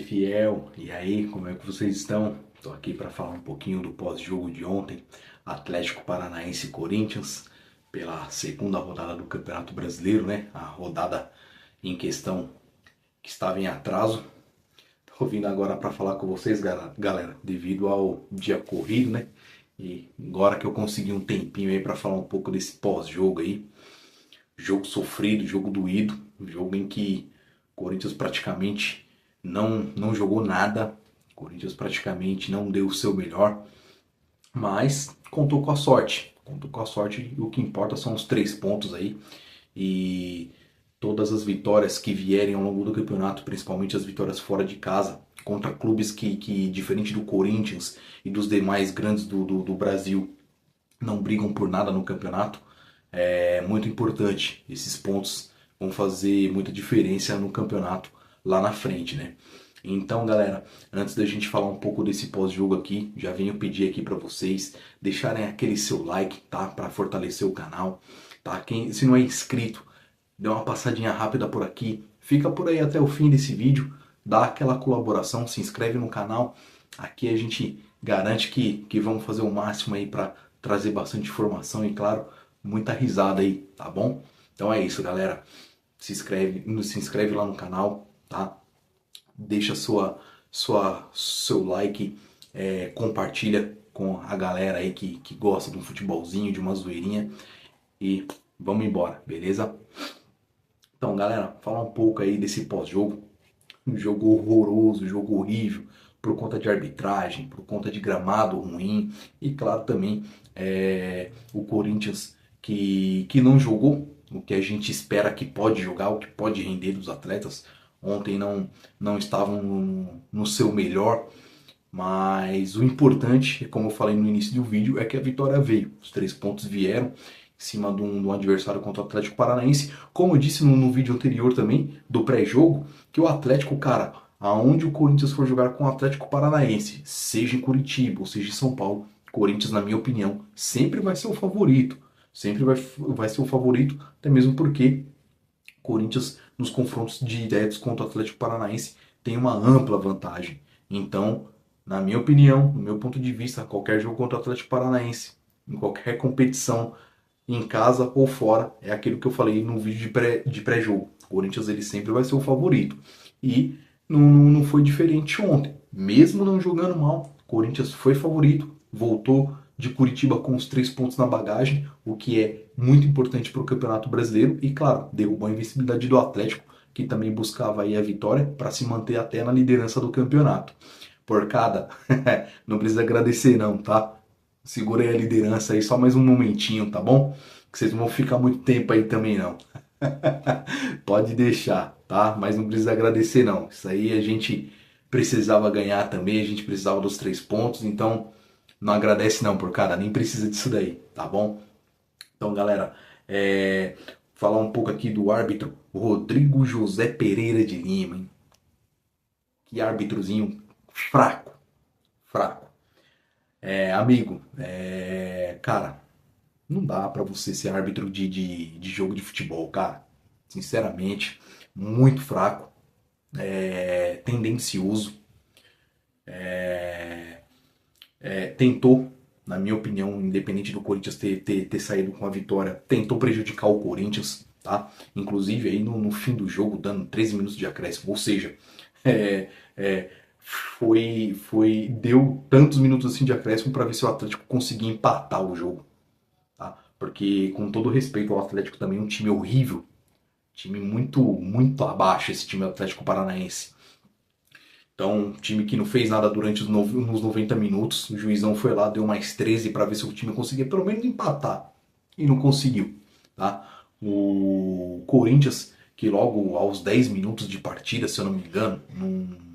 fiel, e aí, como é que vocês estão? Estou aqui para falar um pouquinho do pós-jogo de ontem, Atlético Paranaense e Corinthians, pela segunda rodada do Campeonato Brasileiro, né? A rodada em questão que estava em atraso. Estou vindo agora para falar com vocês, galera, devido ao dia corrido, né? E agora que eu consegui um tempinho aí para falar um pouco desse pós-jogo aí, jogo sofrido, jogo doído, jogo em que o Corinthians praticamente não jogou nada, o Corinthians praticamente não deu o seu melhor, mas contou com a sorte. Contou com a sorte e o que importa são os 3 pontos aí. E todas as vitórias que vierem ao longo do campeonato, principalmente as vitórias fora de casa, contra clubes que diferente do Corinthians e dos demais grandes do Brasil, não brigam por nada no campeonato, é muito importante. Esses pontos vão fazer muita diferença no campeonato lá na frente, né? Então, galera, antes da gente falar um pouco desse pós-jogo aqui, já venho pedir aqui para vocês deixarem aquele seu like, tá? Para fortalecer o canal, tá? Se não é inscrito, dê uma passadinha rápida por aqui, fica por aí até o fim desse vídeo, dá aquela colaboração, se inscreve no canal. Aqui a gente garante que vamos fazer o máximo aí para trazer bastante informação e, claro, muita risada aí, tá bom? Então é isso, galera. Se inscreve lá no canal, tá? Deixa seu like, compartilha com a galera aí que gosta de um futebolzinho, de uma zoeirinha e vamos embora, beleza? Então, galera, falar um pouco aí desse pós-jogo. Um jogo horroroso, jogo horrível, por conta de arbitragem, por conta de gramado ruim e, claro, também o Corinthians que não jogou o que a gente espera que pode jogar, o que pode render dos atletas. Ontem não estavam no seu melhor, mas o importante, como eu falei no início do vídeo, é que a vitória veio. Os 3 pontos vieram em cima de um adversário contra o Atlético Paranaense. Como eu disse no vídeo anterior também, do pré-jogo, que o Atlético, cara, aonde o Corinthians for jogar com o Atlético Paranaense, seja em Curitiba ou seja em São Paulo, Corinthians, na minha opinião, sempre vai ser o favorito. Sempre vai ser o favorito, até mesmo porque Corinthians, nos confrontos diretos contra o Atlético Paranaense, tem uma ampla vantagem. Então, na minha opinião, no meu ponto de vista, qualquer jogo contra o Atlético Paranaense, em qualquer competição, em casa ou fora, é aquilo que eu falei no vídeo de pré-jogo. O Corinthians ele sempre vai ser o favorito. E não foi diferente ontem. Mesmo não jogando mal, o Corinthians foi favorito, voltou de Curitiba com os 3 pontos na bagagem, o que é muito importante para o Campeonato Brasileiro. E, claro, derrubou a invencibilidade do Atlético, que também buscava aí a vitória para se manter até na liderança do campeonato. Porcada, não precisa agradecer não, tá? Segura aí a liderança aí só mais um momentinho, tá bom? Que vocês não vão ficar muito tempo aí também não. Pode deixar, tá? Mas não precisa agradecer não. Isso aí a gente precisava ganhar também, a gente precisava dos 3 pontos, então não agradece não, porcada, nem precisa disso daí, tá bom? Então, galera, falar um pouco aqui do árbitro Rodrigo José Pereira de Lima, hein? Que árbitrozinho fraco, fraco. Amigo, cara, não dá pra você ser árbitro de jogo de futebol, cara. Sinceramente, muito fraco, tendencioso. Tentou, na minha opinião, independente do Corinthians ter saído com a vitória, tentou prejudicar o Corinthians, tá? Inclusive aí no fim do jogo, dando 13 minutos de acréscimo, ou seja, é, é, deu tantos minutos assim de acréscimo para ver se o Atlético conseguia empatar o jogo, tá? Porque, com todo respeito ao Atlético, também é um time horrível, time muito abaixo, esse time do Atlético Paranaense. Então, time que não fez nada durante os nos 90 minutos. O juizão foi lá, deu mais 13 para ver se o time conseguia pelo menos empatar. E não conseguiu. Tá? O Corinthians, que logo aos 10 minutos de partida, se eu não me engano,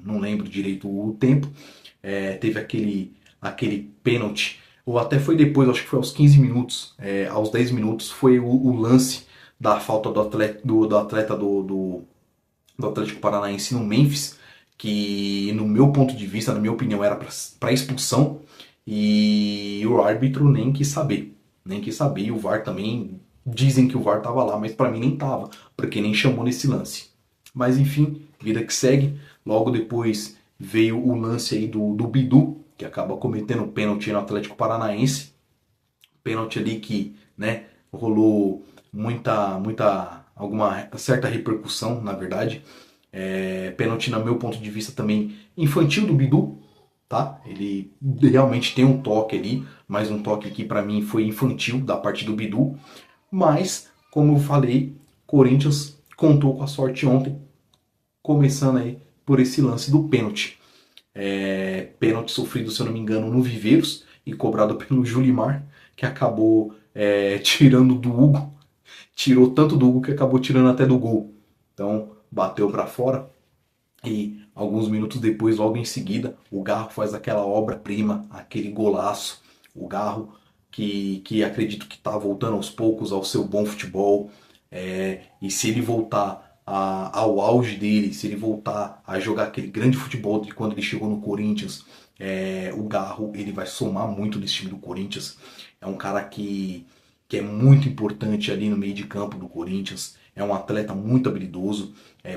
não lembro direito o tempo, teve aquele pênalti. Ou até foi depois, acho que foi aos 15 minutos. Aos 10 minutos foi o lance da falta do atleta do Atlético Paranaense no Memphis, que no meu ponto de vista, na minha opinião, era para expulsão, e o árbitro nem quis saber. Nem quis saber, e o VAR também, dizem que o VAR estava lá, mas para mim nem estava, porque nem chamou nesse lance. Mas enfim, vida que segue. Logo depois veio o lance aí do Bidu, que acaba cometendo pênalti no Atlético Paranaense. Pênalti ali que, né, rolou alguma certa repercussão, na verdade. Pênalti, no meu ponto de vista, também infantil do Bidu, tá? Ele realmente tem um toque ali, mas um toque que para mim foi infantil da parte do Bidu. Mas, como eu falei, Corinthians contou com a sorte ontem, começando aí por esse lance do pênalti. Pênalti sofrido, se eu não me engano, no Viveiros e cobrado pelo Julimar, que acabou tirando do Hugo. Tirou tanto do Hugo que acabou tirando até do gol. Então, bateu para fora. E alguns minutos depois, logo em seguida, o Garro faz aquela obra-prima, aquele golaço. O Garro, que acredito que está voltando aos poucos ao seu bom futebol. E se ele voltar ao auge dele, se ele voltar a jogar aquele grande futebol de quando ele chegou no Corinthians, o Garro ele vai somar muito nesse time do Corinthians. É um cara que é muito importante ali no meio de campo do Corinthians. É um atleta muito habilidoso.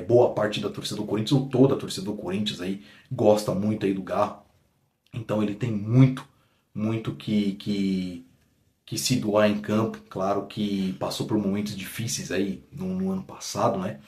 Boa parte da torcida do Corinthians, ou toda a torcida do Corinthians aí, gosta muito aí do Garro. Então ele tem muito que se doar em campo. Claro que passou por momentos difíceis aí no ano passado, né?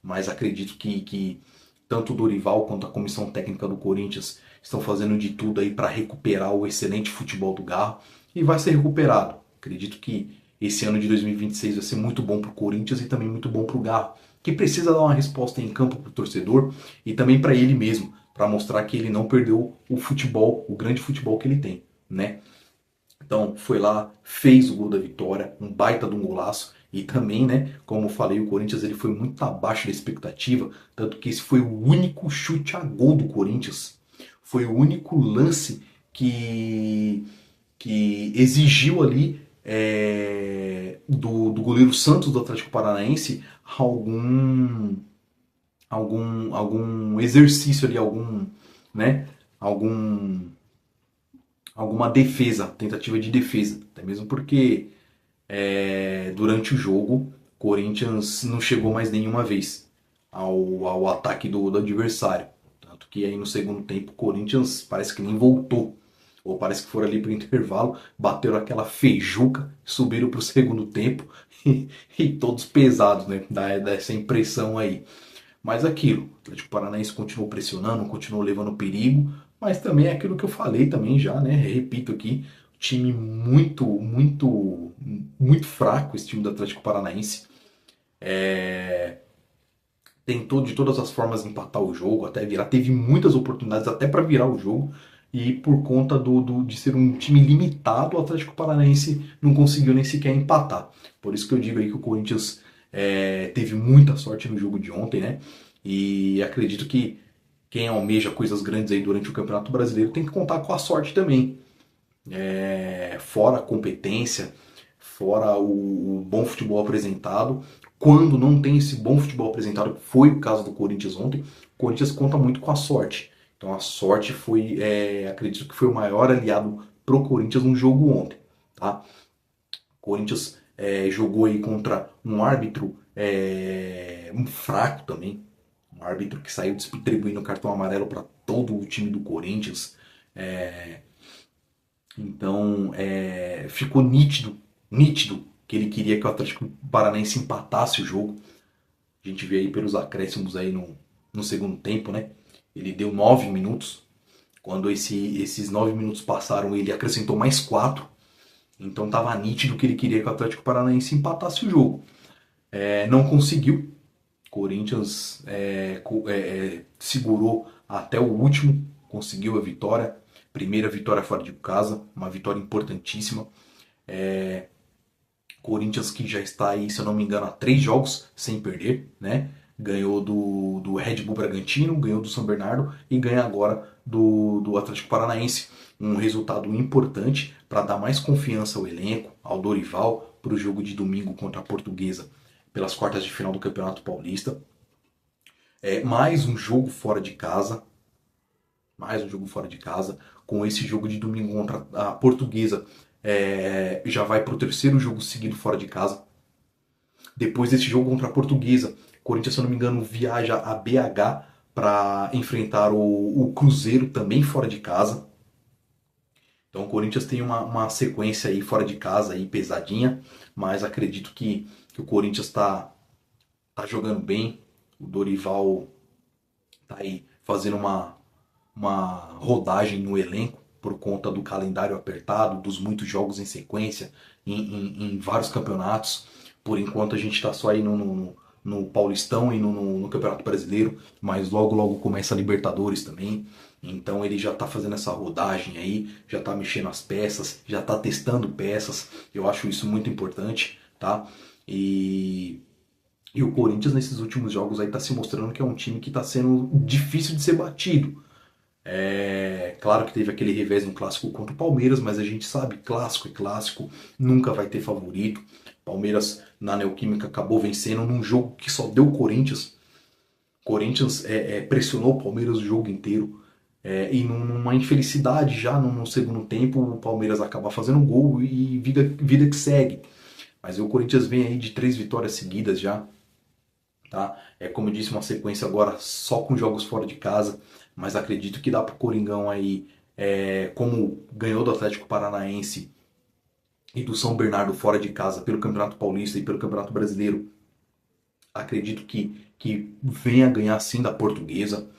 Mas acredito que tanto o Dorival quanto a comissão técnica do Corinthians estão fazendo de tudo aí para recuperar o excelente futebol do Garro e vai ser recuperado. Acredito que esse ano de 2026 vai ser muito bom para o Corinthians e também muito bom para o Garro, que precisa dar uma resposta em campo para o torcedor e também para ele mesmo, para mostrar que ele não perdeu o futebol, o grande futebol que ele tem, né? Então foi lá, fez o gol da vitória, um baita de um golaço. E também, né, como eu falei, o Corinthians ele foi muito abaixo da expectativa, tanto que esse foi o único chute a gol do Corinthians. Foi o único lance que exigiu ali do goleiro Santos do Atlético Paranaense algum exercício ali, né, algum alguma defesa, tentativa de defesa, até mesmo porque durante o jogo Corinthians não chegou mais nenhuma vez ao ataque do adversário, tanto que aí no segundo tempo o Corinthians parece que nem voltou, ou parece que foram ali para o intervalo, bateram aquela feijuca, subiram para o segundo tempo e todos pesados, né? Dá essa impressão aí. Mas aquilo, o Atlético Paranaense continuou pressionando, continuou levando perigo, mas também é aquilo que eu falei também já, né? Repito aqui, time muito fraco esse time do Atlético Paranaense. Tentou de todas as formas empatar o jogo, até virar, teve muitas oportunidades até para virar o jogo, e por conta de ser um time limitado, o Atlético Paranaense não conseguiu nem sequer empatar. Por isso que eu digo aí que o Corinthians teve muita sorte no jogo de ontem, né? E acredito que quem almeja coisas grandes aí durante o Campeonato Brasileiro tem que contar com a sorte também. Fora a competência, fora o bom futebol apresentado. Quando não tem esse bom futebol apresentado, que foi o caso do Corinthians ontem, o Corinthians conta muito com a sorte. Então a sorte foi, acredito que foi o maior aliado pro Corinthians no jogo ontem. Tá? O Corinthians jogou aí contra um árbitro um fraco também, um árbitro que saiu distribuindo cartão amarelo para todo o time do Corinthians. Então ficou nítido que ele queria que o Atlético Paranaense empatasse o jogo. A gente vê aí pelos acréscimos aí no segundo tempo, né? Ele deu 9 minutos. Quando esses 9 minutos passaram, ele acrescentou mais 4. Então estava nítido que ele queria que o Atlético Paranaense empatasse o jogo. Não conseguiu. Corinthians segurou até o último, conseguiu a vitória. Primeira vitória fora de casa, uma vitória importantíssima. Corinthians que já está aí, se eu não me engano, há 3 jogos sem perder, né? Ganhou do Red Bull Bragantino, ganhou do São Bernardo e ganha agora do Atlético Paranaense. Um resultado importante para dar mais confiança ao elenco, ao Dorival, para o jogo de domingo contra a Portuguesa pelas quartas de final do Campeonato Paulista. Mais um jogo fora de casa. Mais um jogo fora de casa. Com esse jogo de domingo contra a Portuguesa, já vai para o 3º jogo seguido fora de casa. Depois desse jogo contra a Portuguesa, o Corinthians, se eu não me engano, viaja a BH para enfrentar o Cruzeiro também fora de casa. Então o Corinthians tem uma sequência aí fora de casa aí pesadinha, mas acredito que o Corinthians tá jogando bem. O Dorival tá aí fazendo uma rodagem no elenco por conta do calendário apertado, dos muitos jogos em sequência, em vários campeonatos. Por enquanto a gente está só aí no Paulistão e no Campeonato Brasileiro, mas logo logo começa a Libertadores também. Então ele já está fazendo essa rodagem aí, já está mexendo as peças, já está testando peças. Eu acho isso muito importante, tá? E o Corinthians nesses últimos jogos aí está se mostrando que é um time que está sendo difícil de ser batido. É claro que teve aquele revés no clássico contra o Palmeiras, mas a gente sabe, clássico é clássico, nunca vai ter favorito. Palmeiras na Neoquímica acabou vencendo num jogo que só deu Corinthians. Corinthians pressionou o Palmeiras o jogo inteiro. E numa infelicidade já no segundo tempo, o Palmeiras acaba fazendo um gol e vida que segue. Mas o Corinthians vem aí de 3 vitórias seguidas já. Tá? É como eu disse, uma sequência agora só com jogos fora de casa, mas acredito que dá para o Coringão aí, como ganhou do Atlético Paranaense e do São Bernardo fora de casa pelo Campeonato Paulista e pelo Campeonato Brasileiro, acredito que venha ganhar sim da Portuguesa.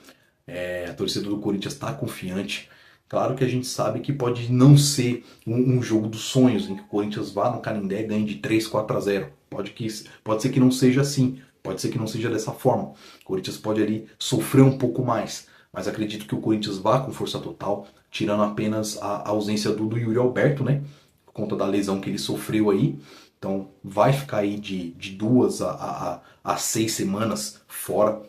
A torcida do Corinthians está confiante. Claro que a gente sabe que pode não ser um jogo dos sonhos, em que o Corinthians vá no Canindé e ganhe de 3-4-0. Pode ser que não seja assim, pode ser que não seja dessa forma. O Corinthians pode ali sofrer um pouco mais, mas acredito que o Corinthians vá com força total, tirando apenas a ausência do Yuri Alberto, né? Por conta da lesão que ele sofreu aí. Então vai ficar aí de 2 a 6 semanas fora.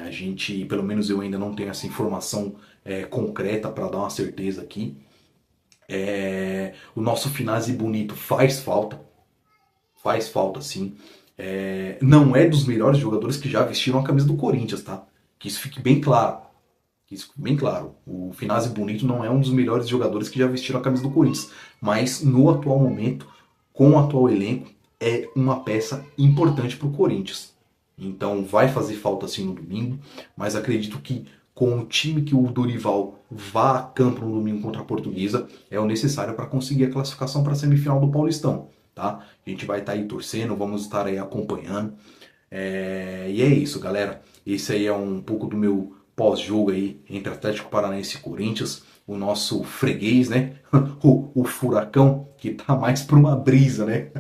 A gente, pelo menos eu ainda não tenho essa informação concreta para dar uma certeza aqui. O nosso Finazzi Bonito faz falta sim. Não é dos melhores jogadores que já vestiram a camisa do Corinthians, tá? Que isso fique bem claro. O Finazzi Bonito não é um dos melhores jogadores que já vestiram a camisa do Corinthians, mas no atual momento, com o atual elenco, é uma peça importante para o Corinthians. Então vai fazer falta sim no domingo, mas acredito que com o time que o Dorival vá a campo no domingo contra a Portuguesa, é o necessário para conseguir a classificação para a semifinal do Paulistão, tá? A gente vai estar aí torcendo, vamos estar aí acompanhando. E é isso, galera. Esse aí é um pouco do meu pós-jogo aí entre Atlético Paranaense e Corinthians. O nosso freguês, né? O Furacão, que tá mais pra uma brisa, né?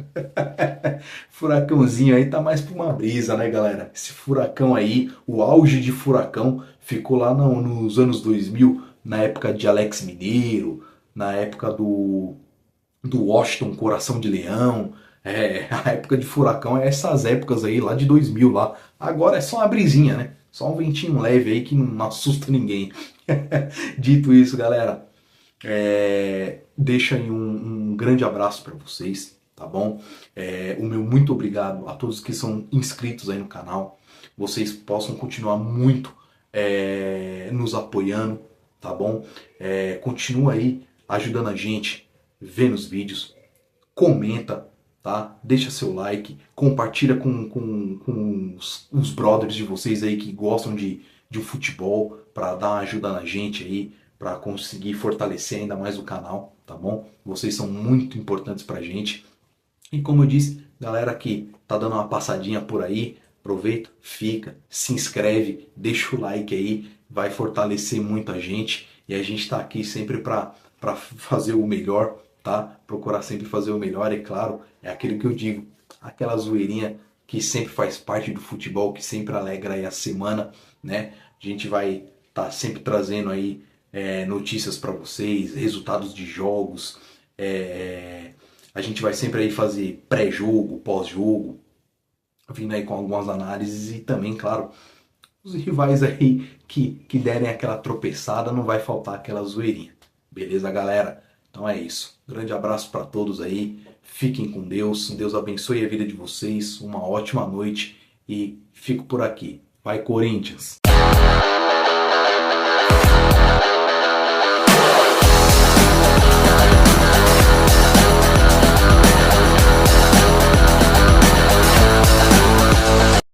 Furacãozinho aí tá mais pra uma brisa, né, galera? Esse Furacão aí, o auge de Furacão, ficou lá nos anos 2000, na época de Alex Mineiro, na época do Washington Coração de Leão. A época de Furacão é essas épocas aí, lá de 2000 lá. Agora é só uma brisinha, né? Só um ventinho leve aí que não assusta ninguém. Dito isso, galera, deixa aí um grande abraço para vocês, tá bom? O meu muito obrigado a todos que são inscritos aí no canal. Vocês possam continuar muito nos apoiando, tá bom? Continua aí ajudando a gente, vendo os vídeos, comenta, tá? Deixa seu like, compartilha com os brothers de vocês aí que gostam de futebol, para dar uma ajuda na gente aí, para conseguir fortalecer ainda mais o canal, tá bom? Vocês são muito importantes pra gente. E como eu disse, galera que tá dando uma passadinha por aí, aproveita, fica, se inscreve, deixa o like aí, vai fortalecer muito a gente, e a gente tá aqui sempre para fazer o melhor, tá? Procurar sempre fazer o melhor, é claro, é aquilo que eu digo, aquela zoeirinha que sempre faz parte do futebol, que sempre alegra aí a semana, né? A gente vai estar sempre trazendo aí notícias para vocês, resultados de jogos, a gente vai sempre aí fazer pré-jogo, pós-jogo, vindo aí com algumas análises e também, claro, os rivais aí que derem aquela tropeçada, não vai faltar aquela zoeirinha. Beleza, galera? Então é isso. Grande abraço para todos aí. Fiquem com Deus. Deus abençoe a vida de vocês. Uma ótima noite e fico por aqui. Vai, Corinthians!